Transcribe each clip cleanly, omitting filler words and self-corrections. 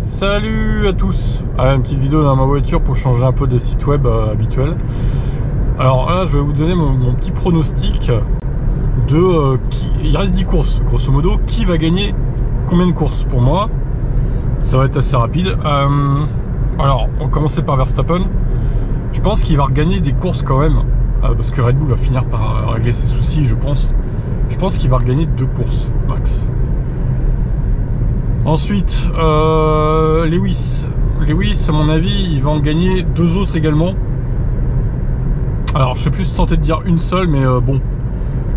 Salut à tous. Une petite vidéo dans ma voiture pour changer un peu des sites web habituels. Alors là, je vais vous donner mon petit pronostic de il reste 10 courses, grosso modo. Qui va gagner combien de courses? Pour moi, ça va être assez rapide. Alors, on va commencer par Verstappen. Je pense qu'il va regagner des courses quand même, parce que Red Bull va finir par régler ses soucis, je pense. Je pense qu'il va regagner 2 courses, max. Ensuite, Lewis, à mon avis, il va en gagner 2 autres également. Alors, je sais plus tenter de dire une seule, mais bon,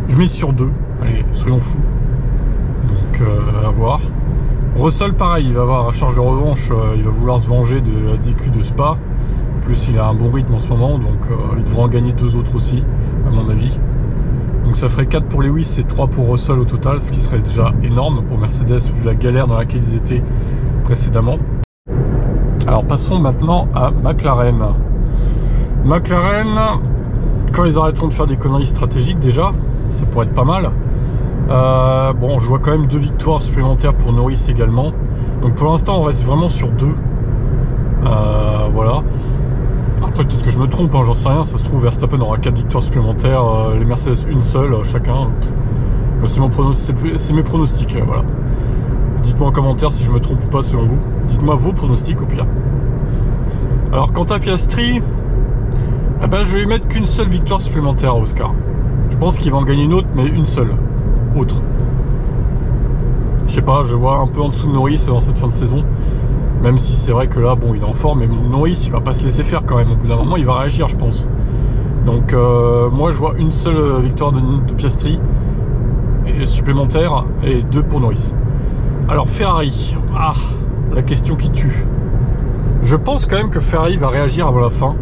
je mets sur 2. Allez, soyons fous. Donc, à voir. Russell, pareil, il va avoir la charge de revanche, il va vouloir se venger de la DQ de Spa. En plus, il a un bon rythme en ce moment, donc il devra en gagner 2 autres aussi, à mon avis. Donc ça ferait 4 pour Lewis et 3 pour Russell au total, ce qui serait déjà énorme pour Mercedes vu la galère dans laquelle ils étaient précédemment. Alors passons maintenant à McLaren. McLaren, quand ils arrêteront de faire des conneries stratégiques déjà, ça pourrait être pas mal. Bon, je vois quand même 2 victoires supplémentaires pour Norris également. Donc pour l'instant on reste vraiment sur 2. Voilà. Après peut-être que je me trompe, hein, j'en sais rien, ça se trouve Verstappen aura 4 victoires supplémentaires, les Mercedes une seule chacun. C'est mes pronostics, voilà. Dites-moi en commentaire si je me trompe ou pas selon vous. Dites-moi vos pronostics au pire. Alors quant à Piastri, je vais lui mettre qu'une seule victoire supplémentaire à Oscar. Je pense qu'il va en gagner une autre, mais une seule autre. Je sais pas, je vois un peu en dessous de Norris dans cette fin de saison. Même si c'est vrai que là, bon, il est en forme, mais Norris, il va pas se laisser faire quand même. Au bout d'un moment, il va réagir, je pense. Donc, moi, je vois une seule victoire de Piastri et supplémentaire et 2 pour Norris. Alors, Ferrari. La question qui tue. Je pense quand même que Ferrari va réagir avant la fin.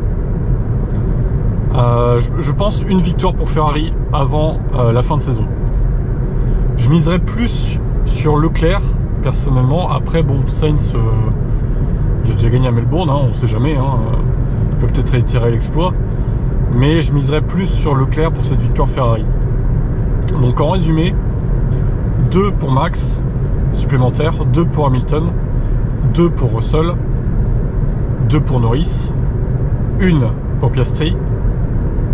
Je pense une victoire pour Ferrari avant la fin de saison. Je miserais plus sur Leclerc, personnellement. Après, bon, Sainz... il a déjà gagné à Melbourne, hein, on sait jamais, hein, il peut peut-être réitérer l'exploit, mais je miserais plus sur Leclerc pour cette victoire Ferrari. Donc en résumé, 2 pour Max supplémentaire, 2 pour Hamilton, 2 pour Russell, 2 pour Norris, 1 pour Piastri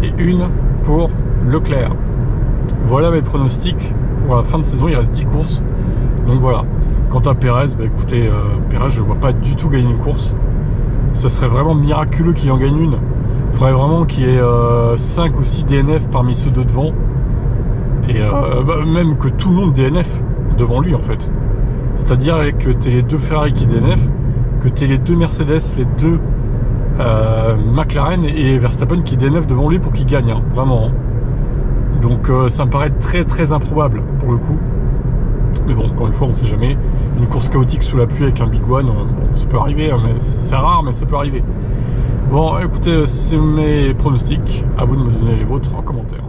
et 1 pour Leclerc. Voilà mes pronostics pour la fin de saison. Il reste 10 courses, donc voilà. Quant à Perez, écoutez, Perez, je ne vois pas du tout gagner une course. Ça serait vraiment miraculeux qu'il en gagne une. Il faudrait vraiment qu'il y ait 5 ou 6 DNF parmi ceux de devant. Et même que tout le monde DNF devant lui, en fait. C'est-à-dire que tu aies les 2 Ferrari qui DNF, que tu aies les 2 Mercedes, les 2 McLaren et Verstappen qui DNF devant lui pour qu'il gagne, hein, vraiment. Hein. Donc ça me paraît très très improbable pour le coup. Mais bon, encore une fois, on ne sait jamais. Une course chaotique sous la pluie avec un Big One, bon, ça peut arriver, hein, mais c'est rare, mais ça peut arriver. Bon, écoutez, c'est mes pronostics. À vous de me donner les vôtres en commentaire.